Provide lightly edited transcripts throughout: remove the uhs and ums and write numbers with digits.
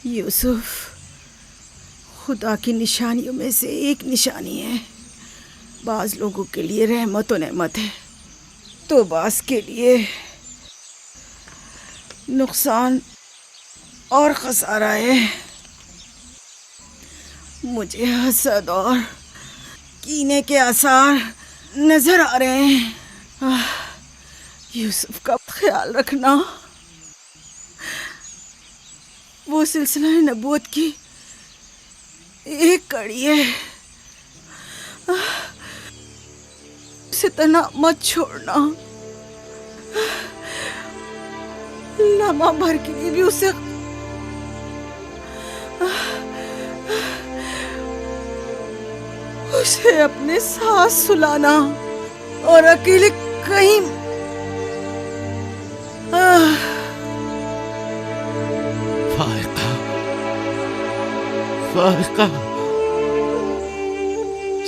یوسف خدا کی نشانیوں میں سے ایک نشانی ہے. بعض لوگوں کے لیے رحمت و نعمت ہے تو بعض کے لیے نقصان اور خسارہ ہے. مجھے حسد اور کینے کے آثار نظر آ رہے ہیں. یوسف کا خیال رکھنا. وہ سلسلہ نبوت کی ایک کڑی ہے. اسے تنہا مت چھوڑنا. لمحہ بھر کے لیے بھی اسے اپنے ساتھ سلانا اور اکیلے کہیں فائقہ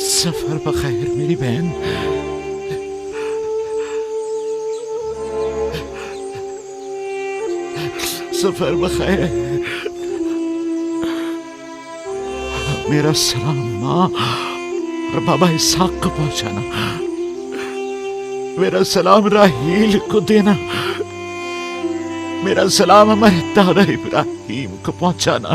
سفر بخیر میری بہن. سفر بخیر. میرا سلام ماں اور بابا اسحاق کو پہنچانا. میرا سلام راحیل کو دینا. میرا سلام ہمارے دادا ابراہیم کو پہنچانا.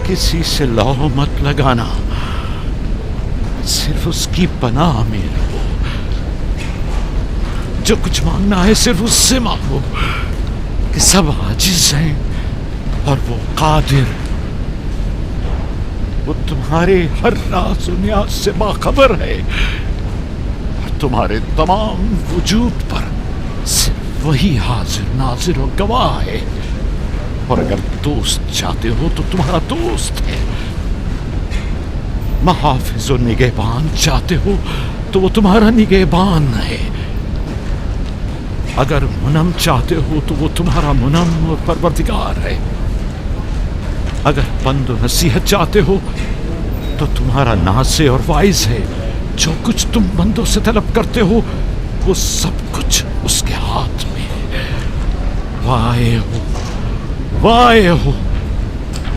کسی سے لو مت لگانا. صرف اس کی پناہ میں رہو. جو کچھ مانگنا ہے صرف اس سے مانگو کہ سب عاجز ہیں اور وہ قادر. وہ تمہارے ہر راز و نیاز سے باخبر ہے اور تمہارے تمام وجود پر صرف وہی حاضر ناظر و گواہ ہے. اور اگر دوست چاہتے ہو تو تمہارا دوست ہے. محافظ و نگہبان چاہتے ہو تو وہ تمہارا نگہبان ہے. اگر منم چاہتے ہو تو وہ تمہارا منم اور پروردگار ہے. اگر پند و نصیحت چاہتے ہو تو تمہارا ناصح اور واعظ ہے. جو کچھ تم بندوں سے طلب کرتے ہو وہ سب کچھ اس کے ہاتھ میں ہے. وائے ہو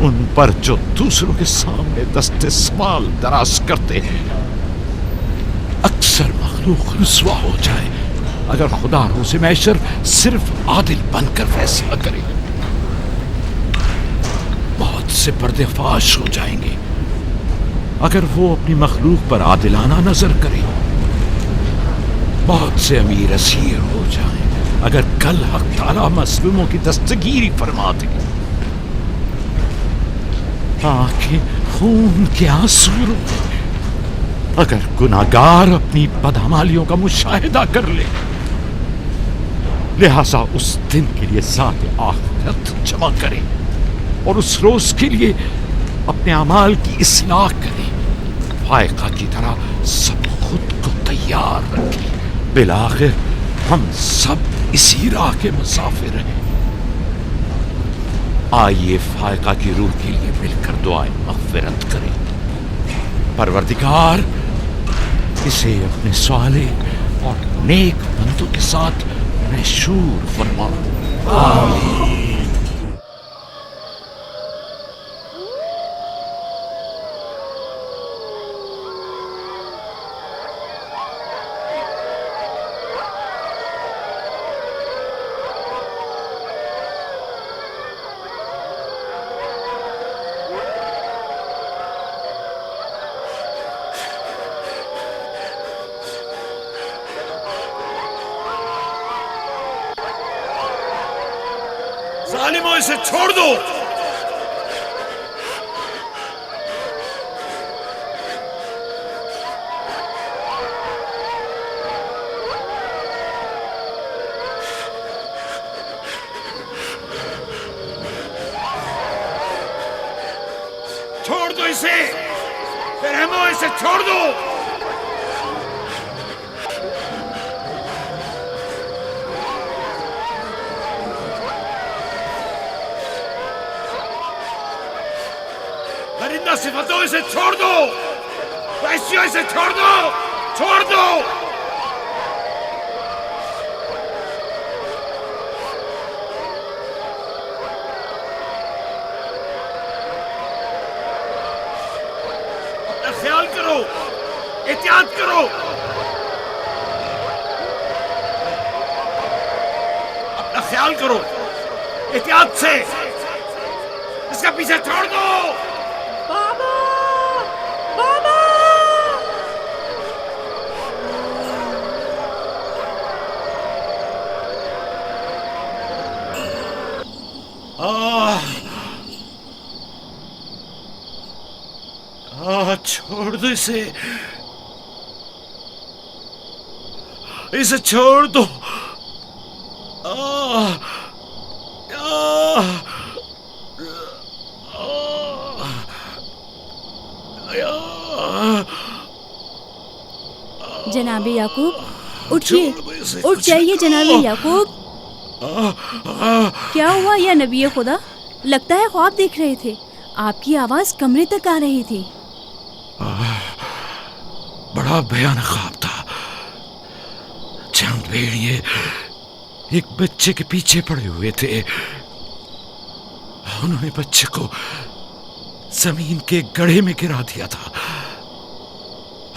ان پر جو دوسروں کے سامنے دست سوال دراز کرتے ہیں. اکثر مخلوق رسوا ہو جائے اگر خدا روز محشر صرف عادل بن کر فیصلہ کرے. بہت سے پردے فاش ہو جائیں گے اگر وہ اپنی مخلوق پر عادلانہ نظر کرے. بہت سے امیر اسیر ہو جائیں اگر کل حق تعالیٰ مظلوموں کی دستگیری فرما دے. آنکھیں خون کے آنسو روئے اگر گناہگار اپنی بدعمالیوں کا مشاہدہ کر لے. لہذا اس دن کے لیے ذات آخرت جمع کرے اور اس روز کے لیے اپنے اعمال کی اصلاح کرے. فائقہ کی طرح سب خود کو تیار رکھے بالآخر ہم سب اسی راہ کے مسافر ہیں. آئیے فائقہ کی روح کے لیے مل کر دعائیں مغفرت کریں. پروردگار اسے اپنے صالح اور نیک بندوں کے ساتھ محشور فرما. آمین. ظالموں اسے چھوڑ دو. چھوڑ دو اسے. رحمو اسے چھوڑ دو. درندہ صفتوں اسے چھوڑ دو. وحشیوں اسے چھوڑ دو. چھوڑ دو. اپنا خیال کرو. احتیاط کرو. اپنا خیال کرو. احتیاط سے. اس کا پیچھے چھوڑ دو. چھوڑ دو اسے. اسے چھوڑ دو. جناب یعقوب اٹھیے. اٹھ جائیے جناب یعقوب. کیا ہوا یا نبی خدا؟ لگتا ہے خواب دیکھ رہے تھے. آپ کی آواز کمرے تک آ رہی تھی. بڑا بھیانک خواب تھا. چند بھیڑیے ایک بچے کے پیچھے پڑے ہوئے تھے. انہوں نے بچے کو زمین کے گڑھے میں گرا دیا تھا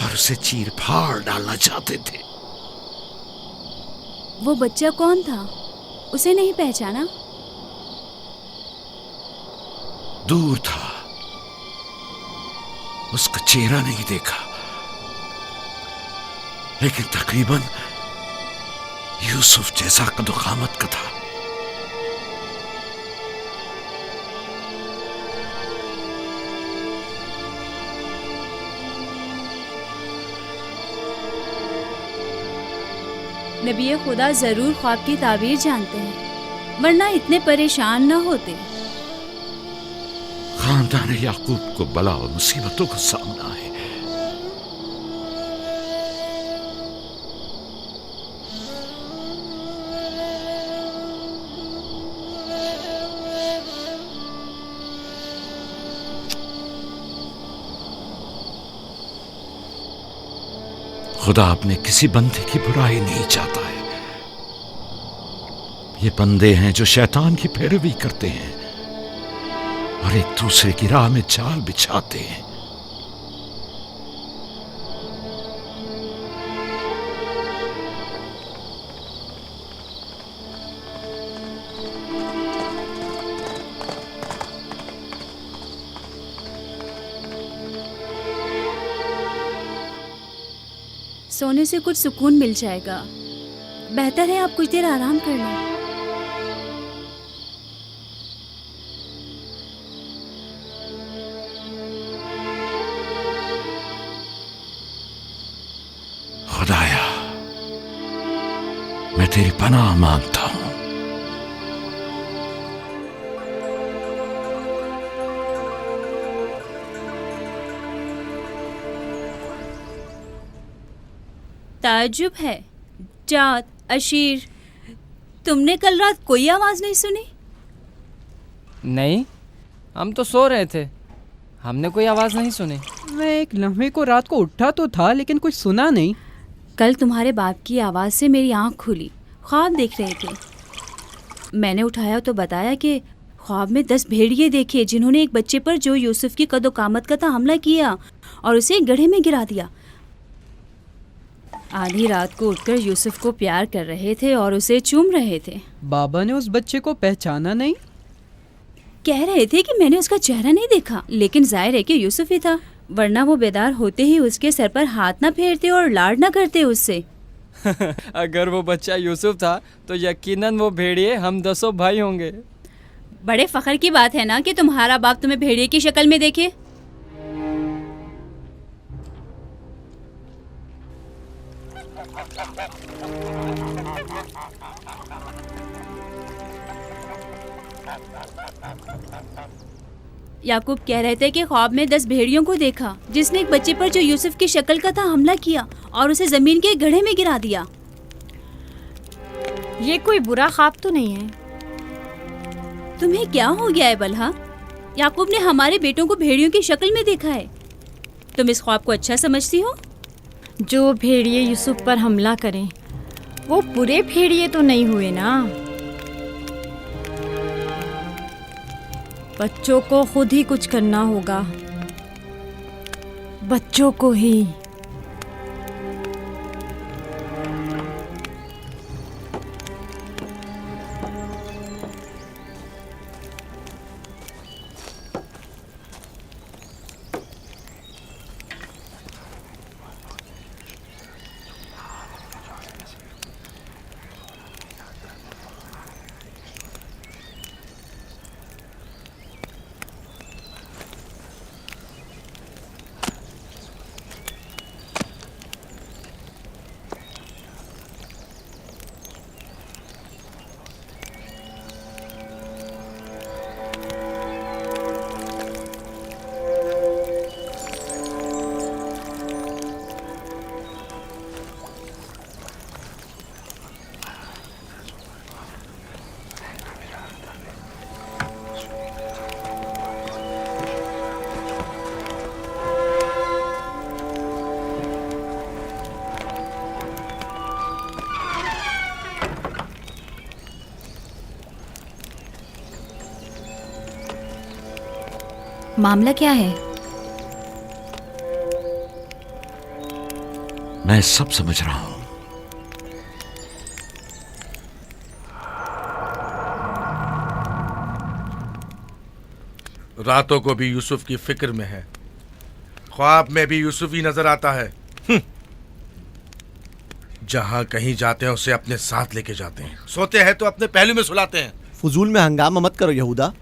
اور اسے چیر پھاڑ ڈالنا چاہتے تھے. وہ بچہ کون تھا؟ اسے نہیں پہچانا؟ دور تھا. اس کا چہرہ نہیں دیکھا، لیکن تقریباً یوسف جیسا قد و قامت کا تھا. نبی خدا ضرور خواب کی تعبیر جانتے ہیں، ورنہ اتنے پریشان نہ ہوتے. خاندان یعقوب کو بلا و مصیبتوں کا سامنا ہے. خدا اپنے کسی بندے کی برائی نہیں چاہتا ہے. یہ بندے ہیں جو شیطان کی پیروی کرتے ہیں اور ایک دوسرے کی راہ میں جال بچھاتے ہیں. سونے سے کچھ سکون مل جائے گا. بہتر ہے آپ کچھ دیر آرام کر لیں. خدایا، میں تیری پناہ مانگتا ہوں. تعجب ہے، सज्जाद, अशीर, तुमने कल रात कोई आवाज़ नहीं सुनी? नहीं, हम तो सो रहे थे, हमने कोई आवाज़ नहीं सुनी। मैं एक लम्हे को रात को उठा तो था लेकिन कुछ सुना नहीं। कल तुम्हारे बाप की आवाज़ से मेरी आँख खुली, ख्वाब देख रहे थे। मैंने उठाया तो बताया कि ख्वाब में 10 भेड़िए देखे जिन्होंने एक बच्चे पर जो यूसुफ की कदो कामत का था हमला किया और उसे एक गड्ढे में गिरा दिया। आधी रात को उठकर यूसुफ को प्यार कर रहे थे और उसे चूम रहे थे। बाबा ने उस बच्चे को पहचाना नहीं? कह रहे थे कि मैंने उसका चेहरा नहीं देखा, लेकिन जाहिर है कि यूसुफ ही था, वरना वो बेदार होते ही उसके सर पर हाथ ना फेरते और लाड ना करते उससे। अगर वो बच्चा यूसुफ था तो यकीनन वो भेड़िए हम 10 भाई होंगे। बड़े फख्र की बात है ना कि तुम्हारा बाप तुम्हें भेड़िए की शक्ल में देखे। याकूब कह रहे थे कि ख्वाब में 10 भेड़ियों को देखा जिसने एक बच्चे पर जो यूसुफ की शक्ल का था हमला किया और उसे जमीन के गड्ढे में गिरा दिया। ये कोई बुरा ख्वाब तो नहीं है? तुम्हें क्या हो गया है बलहा? याकूब ने हमारे बेटों को भेड़ियों की शक्ल में देखा है। तुम इस ख्वाब को अच्छा समझती हो? जो भेड़िए यूसुफ पर हमला करें वो पूरे भेड़िए तो नहीं हुए ना। बच्चों को खुद ही कुछ करना होगा, बच्चों को ही। मामला क्या है? मैं सब समझ रहा हूं। रातों को भी यूसुफ की फिक्र में है, ख्वाब में भी यूसुफ ही नजर आता है। जहां कहीं जाते हैं उसे अपने साथ लेके जाते हैं, सोते हैं तो अपने पहलू में सुलाते हैं। फजूल में हंगामा मत करो यहूदा,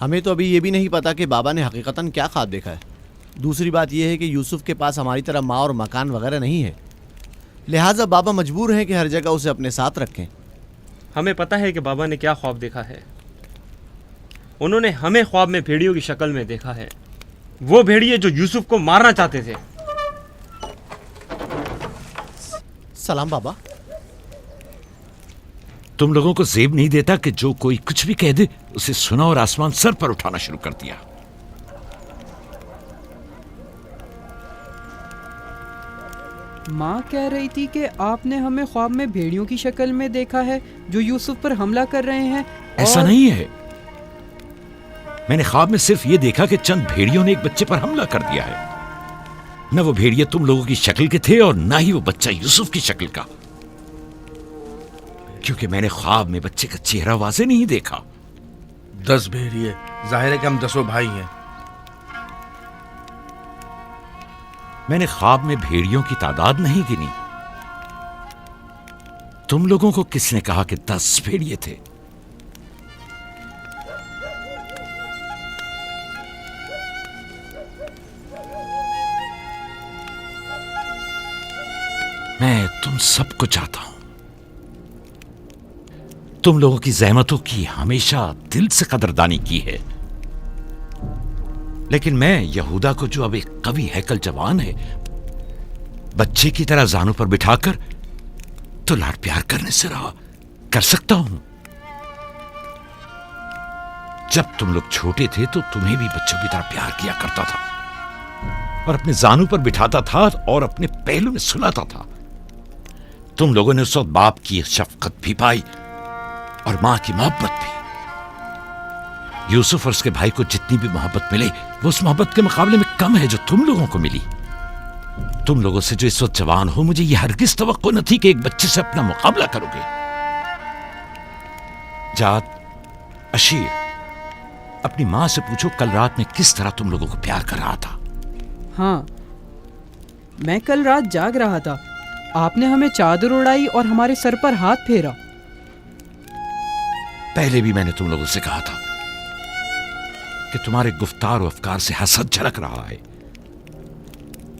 हमें तो अभी ये भी नहीं पता कि बाबा ने हकीकतन क्या ख्वाब देखा है। दूसरी बात यह है कि यूसुफ के पास हमारी तरह माँ और मकान वगैरह नहीं है, लिहाजा बाबा मजबूर हैं कि हर जगह उसे अपने साथ रखें। हमें पता है कि बाबा ने क्या ख्वाब देखा है। उन्होंने हमें ख्वाब में भेड़ियों की शक्ल में देखा है, वो भेड़िए जो यूसुफ को मारना चाहते थे। सलाम बाबा। तुम लोगों को जेब नहीं देता कि जो कोई कुछ भी कह दे उसे सुना और आसमान सर पर उठाना शुरू कर दिया। माँ कह रही थी कि आपने हमें ख्वाब में भेड़ियों की शक्ल में देखा है जो यूसुफ पर हमला कर रहे हैं। ऐसा नहीं है, मैंने ख्वाब में सिर्फ ये देखा कि चंद भेड़ियों ने एक बच्चे पर हमला कर दिया है। न वो भेड़िए तुम लोगों की शक्ल के थे और ना ही वो बच्चा यूसुफ की शक्ल का, क्योंकि मैंने ख्वाब में बच्चे का चेहरा वाज़े नहीं देखा। 10 भेड़िए, जाहिर है कि हम 10 भाई हैं। मैंने ख्वाब में भेड़ियों की तादाद नहीं गिनी। तुम लोगों को किसने कहा कि 10 भेड़िए थे? मैं तुम सबको चाहता हूं। तुम लोगों की ज़हमतों की हमेशा दिल से कदरदानी की है, लेकिन मैं यहूदा को, जो अब एक कवि हैकल जवान है, बच्चे की तरह जानों पर बिठाकर तो लाड प्यार करने से रहा कर सकता हूं। जब तुम लोग छोटे थे तो तुम्हें भी बच्चों की तरह प्यार किया करता था और अपने जानू पर बिठाता था और अपने पहलू में सुलाता था। तुम लोगों ने उस वक्त बाप की शफकत भी पाई और मां की मोहब्बत भी। यूसुफ और उसके भाई को जितनी भी मोहब्बत मिले वो उस मोहब्बत के मुकाबले में कम है जो तुम लोगों को मिली। तुम लोगों से जो इस वक्त जवान हो, मुझे यह हरगिज तवक्को न थी कि एक बच्चे से अपना मुकाबला करोगे। जात, अशीर, अपनी मां से पूछो कल रात में किस तरह तुम लोगों को प्यार कर रहा था। हाँ, मैं कल रात जाग रहा था। आपने हमें चादर उड़ाई और हमारे सर पर हाथ फेरा। पहले भी मैंने तुम लोगों से कहा था कि तुम्हारे गुफ्तार और अफकार से हसद झलक रहा है।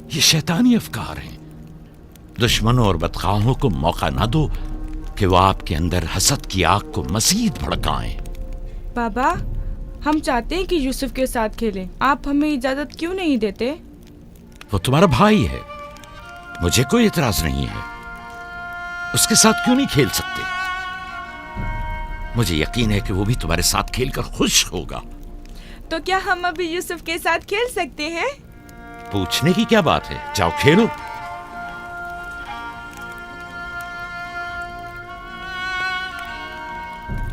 ये शैतानी अफकार हैं। दुश्मनों और बदखाहों को मौका ना दो कि वो आपके अंदर हसद की आग को मजीद भड़काएं। बाबा, हम चाहते हैं कि यूसुफ के साथ खेलें। आप हमें इजाजत क्यों नहीं देते? वो तुम्हारा भाई है, मुझे कोई इतराज नहीं है। उसके साथ क्यों नहीं खेल सकते? मुझे यकीन है कि वो भी तुम्हारे साथ खेलकर खुश होगा। तो क्या हम अभी यूसुफ के साथ खेल सकते हैं? पूछने की क्या बात है, जाओ खेलो।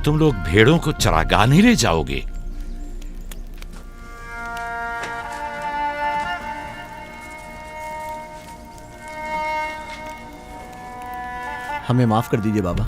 तुम लोग भेड़ों को चरागाह ले जाओगे। हमें माफ कर दीजिए बाबा।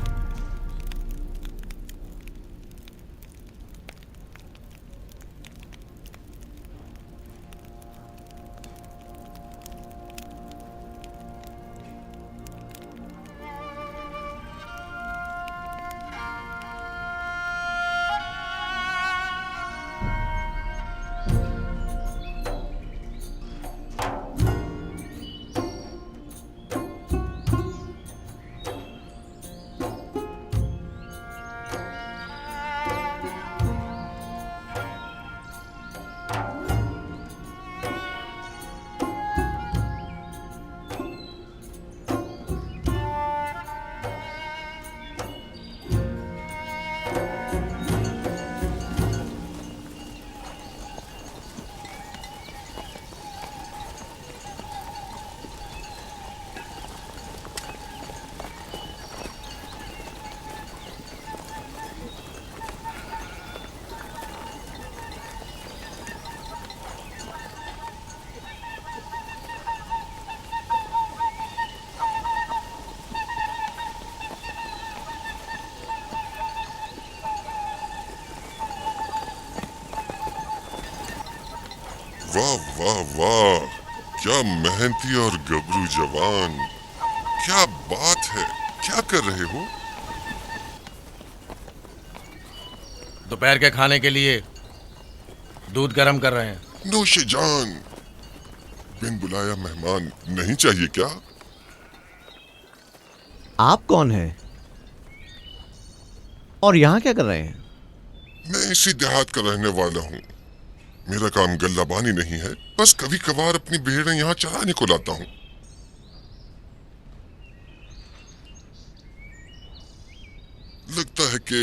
वाह वाह वाह, क्या मेहनती और गबरू जवान। क्या बात है, क्या कर रहे हो? दोपहर के खाने के लिए दूध गर्म कर रहे हैं। नौशे जान, बिन बुलाया मेहमान नहीं चाहिए क्या? आप कौन हैं? और यहाँ क्या कर रहे हैं? मैं इसी देहात का रहने वाला हूँ। मेरा काम गल्लाबानी नहीं है, बस कभी कभार अपनी भेड़ें यहाँ चराने को लाता हूँ। लगता है कि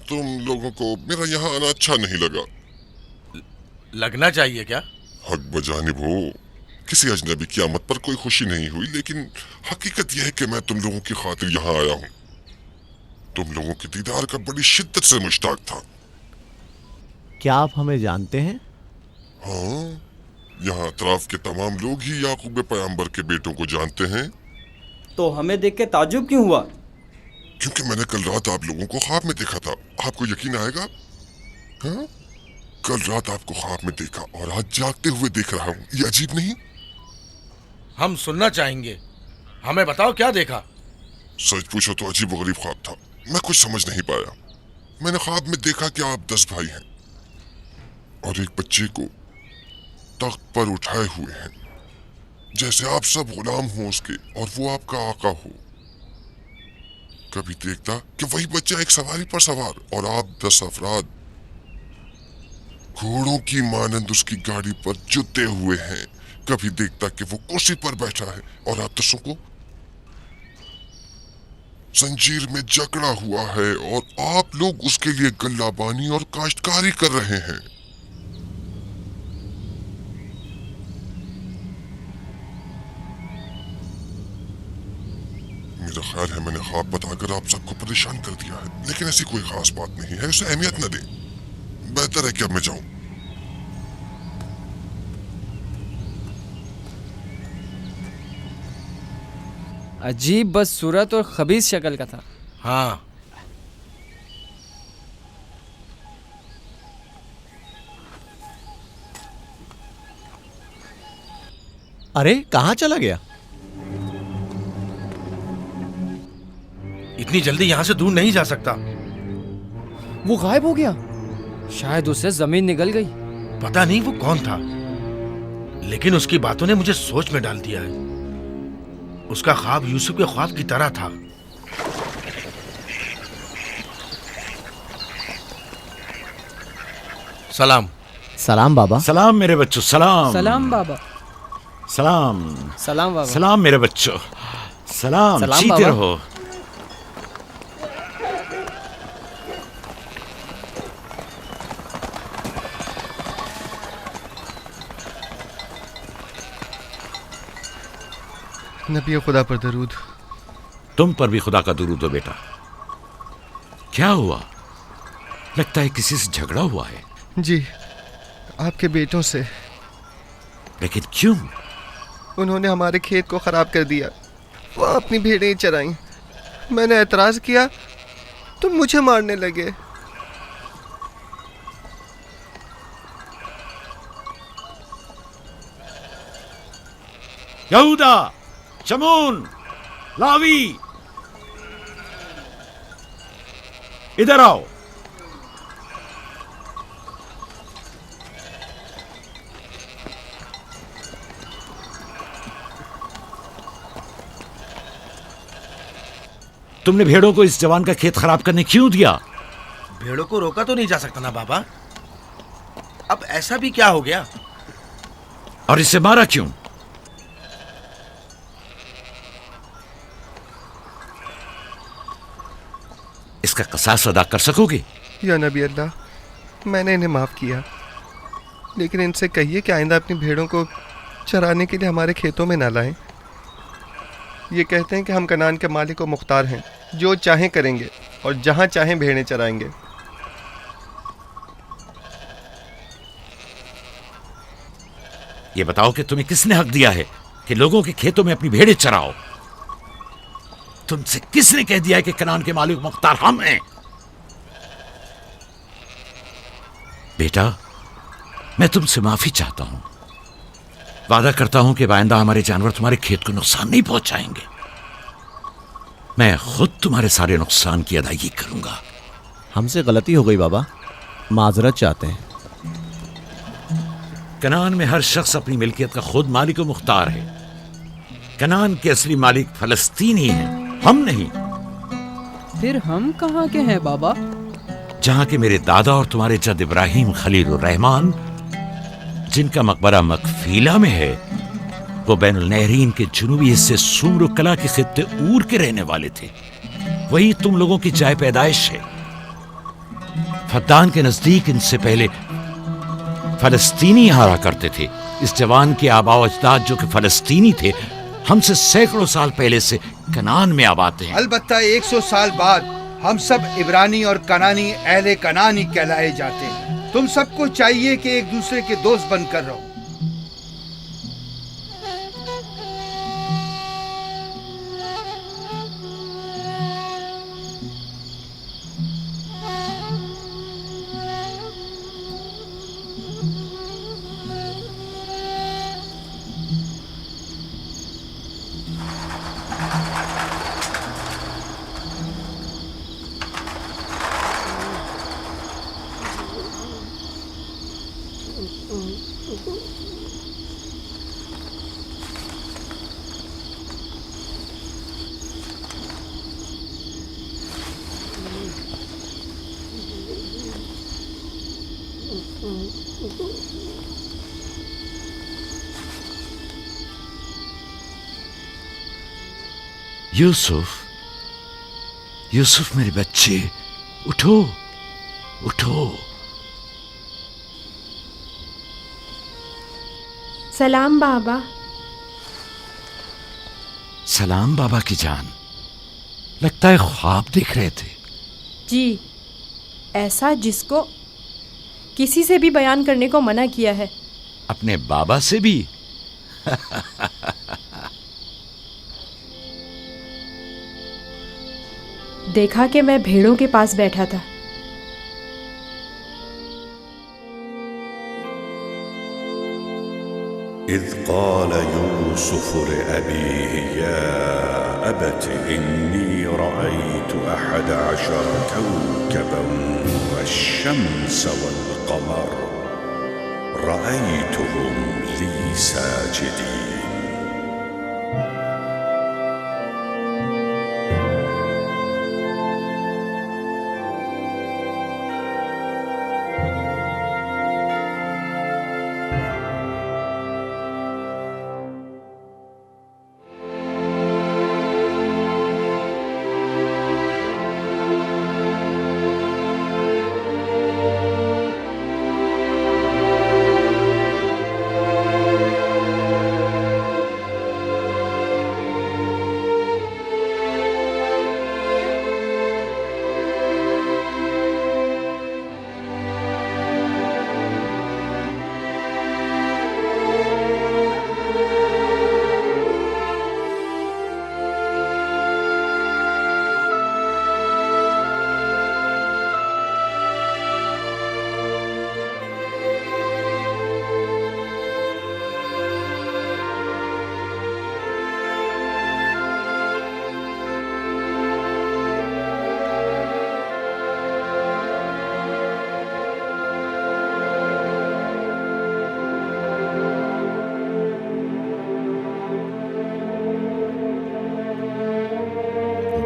तुम लोगों को मेरा यहाँ आना अच्छा नहीं लगा। लगना चाहिए क्या? हक बजानिब हो, किसी अजनबी की आमद पर कोई खुशी नहीं हुई, लेकिन हकीकत यह है कि मैं तुम लोगों की खातिर यहाँ आया हूँ। तुम लोगों के दीदार का बड़ी शिद्दत से मुश्ताक था। क्या आप हमें जानते हैं? हाँ, यहाँ अतराफ के तमाम लोग ही याकूब पैगंबर के बेटों को जानते हैं। तो हमें देख के ताजुब क्यों हुआ? क्योंकि मैंने कल रात आप लोगों को ख्वाब में देखा था। आपको यकीन आएगा? हाँ? कल रात आपको ख्वाब में देखा और आज जागते हुए देख रहा हूँ। ये अजीब नहीं? हम सुनना चाहेंगे, हमें बताओ क्या देखा। सच पूछो तो अजीब गरीब ख्वाब था। मैं कुछ समझ नहीं पाया। मैंने ख्वाब में देखा कि आप 10 भाई हैं और एक बच्चे को तख्त पर उठाए हुए हैं, जैसे आप सब गुलाम हो उसके और वो आपका आका हो। कभी देखता कि वही बच्चा एक सवारी पर सवार और आप 10 अफराद घोड़ों की मानंद उसकी गाड़ी पर जुते हुए हैं। कभी देखता कि वो कुर्सी पर बैठा है और आप 10 को जंजीर में जकड़ा हुआ है और आप लोग उसके लिए गल्लाबानी और काश्तकारी कर रहे हैं। मेरा ख्याल है मैंने ख्वाब बताकर आप सबको परेशान कर दिया है, लेकिन ऐसी कोई खास बात नहीं है, उसे अहमियत न दें। बेहतर है कि अब मैं जाऊं। अजीब बदसूरत और खबीस शक्ल का था। हाँ, अरे कहाँ चला गया? इतनी जल्दी यहाँ से दूर नहीं जा सकता। वो गायब हो गया। शायद उसे जमीन निगल गई। पता नहीं वो कौन था, लेकिन उसकी बातों ने मुझे सोच में डाल दिया है। उसका ख्वाब यूसुफ के ख्वाब की तरह था। सलाम। सलाम बाबा। सलाम मेरे बच्चों, सलाम। सलाम बाबा। सलाम। सलाम बाबा। सलाम मेरे बच्चों, सलाम। सलाम जीते बाबा। रहो। नबी खुदा पर दरूद। तुम पर भी खुदा का दुरूद हो बेटा। क्या हुआ? लगता है किसी से झगड़ा हुआ है। जी, आपके बेटों से। लेकिन क्यों? उन्होंने हमारे खेत को खराब कर दिया। वो अपनी भेड़ें चराईं। मैंने एतराज किया तो मुझे मारने लगे। यहूदा, शमून, लावी, इधर आओ। तुमने भेड़ों को इस जवान का खेत खराब करने क्यों दिया? भेड़ों को रोका तो नहीं जा सकता ना बाबा। अब ऐसा भी क्या हो गया? और इसे मारा क्यों? इसका कसास अदा कर सकोगे? या नबी अल्लाह, मैंने इन्हें माफ़ किया, लेकिन इनसे कहिए कि आइंदा अपनी भेड़ों को चराने के लिए हमारे खेतों में ना लाएं। ये कहते हैं कि हम कनान के मालिक और मुख्तार हैं, जो चाहें करेंगे और जहाँ चाहें भेड़ें चराएंगे। ये बताओ कि तुम्हें किसने हक दिया है कि लोगों के खेतों में अपनी भेड़ें चराओ? तुमसे किसने कह दिया है कि कनान के मालिक मुख्तार हम हैं? बेटा, मैं तुमसे माफी चाहता हूं। वादा करता हूं कि आइंदा हमारे जानवर तुम्हारे खेत को नुकसान नहीं पहुंचाएंगे। मैं खुद तुम्हारे सारे नुकसान की अदायगी करूंगा। हमसे गलती हो गई बाबा, माजरत चाहते हैं। कनान में हर शख्स अपनी मिल्कियत का खुद मालिक और मुख्तार है। कनान के असली मालिक फलस्तीनी हैं, हम नहीं। फिर हम कहाँ के हैं बाबा? जहां के मेरे दादा और तुम्हारे जद इब्राहिम खलीलुर रहमान, जिनका मकबरा मकफीला में है, वो बैनुल नहरीन के जुनूबी हिस्से सूर कला के खित्ते ऊर के रहने वाले थे। वही तुम लोगों की जाय पैदाइश है। फद्दान के नजदीक इनसे पहले फलस्तीनी यहाँ रहा करते थे। इस जवान के आबा अजदाद जो कि फलस्तीनी थे, हमसे सैकड़ों साल पहले से कनान में आबाद हैं। अलबत्ता 100 साल बाद हम सब इब्रानी और कनानी अहले कनानी कहलाए जाते हैं। तुम सबको चाहिए कि एक दूसरे के दोस्त बनकर रहो। यूसुफ, यूसुफ मेरे बच्चे, उठो उठो। सलाम बाबा। सलाम बाबा की जान। लगता है ख्वाब देख रहे थे। जी, ऐसा जिसको किसी से भी बयान करने को मना किया है। अपने बाबा से भी? देखा कि मैं भेड़ों के पास बैठा था। إذ قال يوسف لأبيه يا أبت إني رأيت 11 كوكبا والشمس والقمر رأيتهم لي ساجدين.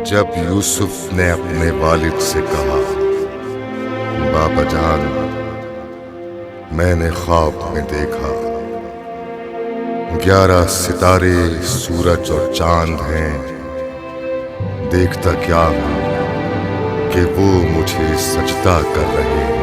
जब यूसुफ ने अपने वालिद से कहा, बाबा जान, मैंने ख्वाब में देखा 11 सितारे, सूरज और चांद हैं। देखता क्या हूं कि वो मुझे सजदा कर रहे हैं।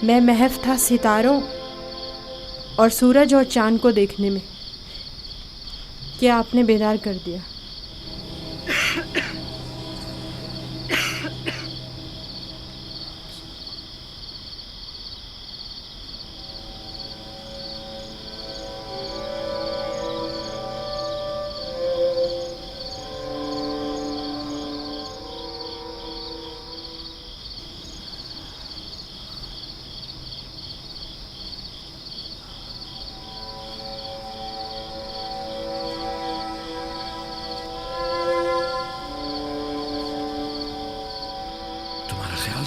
मैं महव था सितारों और सूरज और चांद को देखने में कि आपने बेदार कर दिया।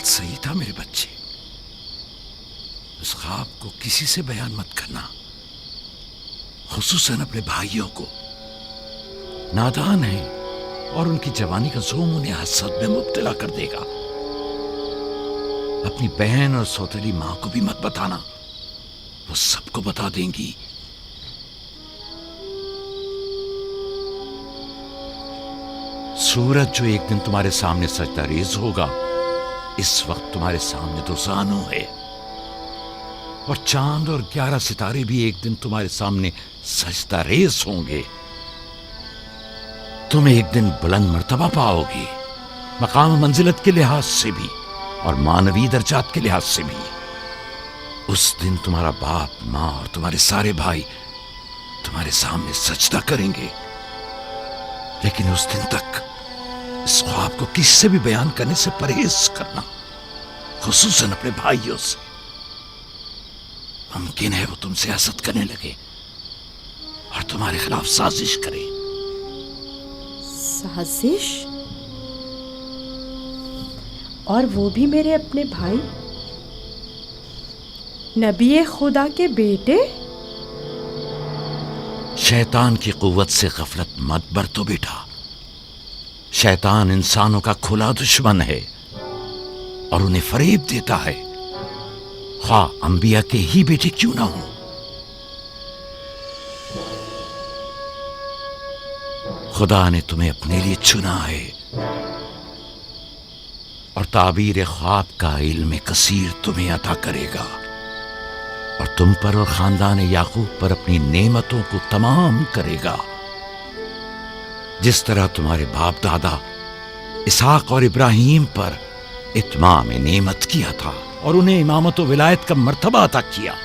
सही था मेरे बच्चे। उस ख्वाब को किसी से बयान मत करना, खुसूसन अपने भाइयों को। नादान है और उनकी जवानी का जोम उन्हें हसद में मुब्तला कर देगा। अपनी बहन और सौतेली मां को भी मत बताना, वो सबको बता देंगी। सूरज जो एक दिन तुम्हारे सामने सजदा रेज होगा, इस वक्त तुम्हारे सामने तो जानू है, और चांद और 11 सितारे भी एक दिन तुम्हारे सामने सजदा रेज होंगे। तुम एक दिन बुलंद मर्तबा पाओगे, मकाम मंजिलत के लिहाज से भी और मानवी दर्जात के लिहाज से भी। उस दिन तुम्हारा बाप, माँ और तुम्हारे सारे भाई तुम्हारे सामने सजदा करेंगे। लेकिन उस दिन तक इस ख्वाब को किसी से भी बयान करने से परहेज करना, खुसूसन अपने भाइयों से। मुमकिन है वो तुमसे हसद करने लगे और तुम्हारे खिलाफ साजिश करे। साजिश? और वो भी मेरे अपने भाई? नबी खुदा के बेटे? शैतान की कुव्वत से गफलत मत बरतो बेटा। शैतान इंसानों का खुला दुश्मन है और उन्हें फरेब देता है, खा अंबिया के ही बेटे क्यों ना हो। खुदा ने तुम्हें अपने लिए चुना है और ताबीर ख्वाब का इल्म कसीर तुम्हें अता करेगा और तुम पर और खानदान याकूब पर अपनी नेमतों को तमाम करेगा, जिस तरह तुम्हारे बाप दादा इसहाक और इब्राहीम पर इत्माम नेमत किया था और उन्हें इमामत व विलायत का मर्तबा अता किया।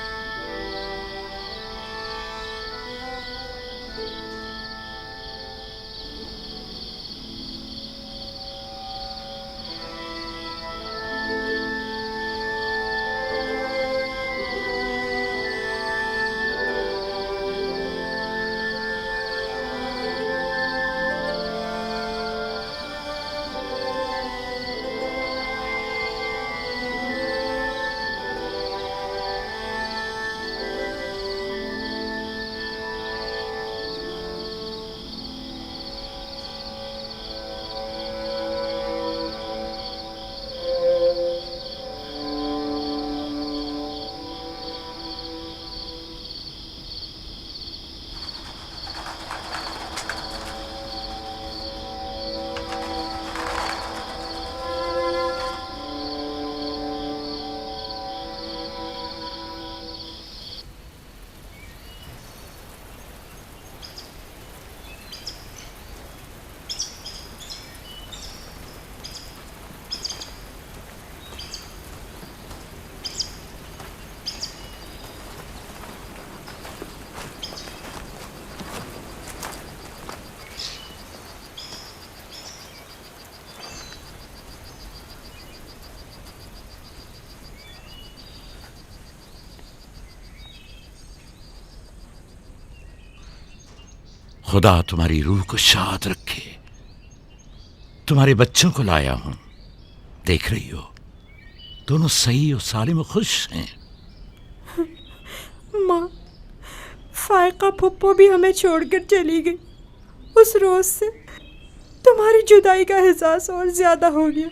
खुदा तुम्हारी रूह को शाद रखे। तुम्हारे बच्चों को लाया हूं, देख रही हो दोनों सही और सालिम और खुश हैं। माँ, फायका फुप्पो भी हमें छोड़कर चली गई। उस रोज से तुम्हारी जुदाई का एहसास और ज्यादा हो गया।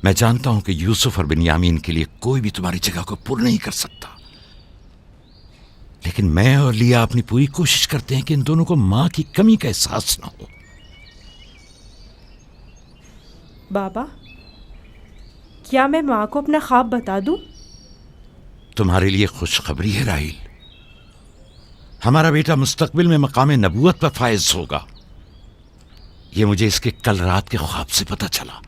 मैं जानता हूं कि यूसुफ और बिन्यामीन के लिए कोई भी तुम्हारी जगह को पूर्ण नहीं कर सकता, लेकिन मैं और लिया अपनी पूरी कोशिश करते हैं कि इन दोनों को मां की कमी का एहसास ना हो। बाबा, क्या मैं माँ को अपना ख्वाब बता दूं? तुम्हारे लिए खुशखबरी है राहिल, हमारा बेटा मुस्तकबिल में मकाम नबूवत पर फायज होगा। यह मुझे इसके कल रात के ख्वाब से पता चला।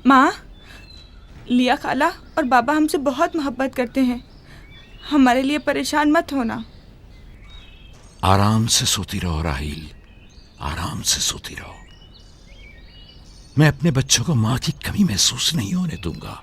माँ, लिया खाला और बाबा हमसे बहुत मोहब्बत करते हैं, हमारे लिए परेशान मत होना। आराम से सोती रहो राहिल, आराम से सोती रहो। मैं अपने बच्चों को मां की कमी महसूस नहीं होने दूंगा।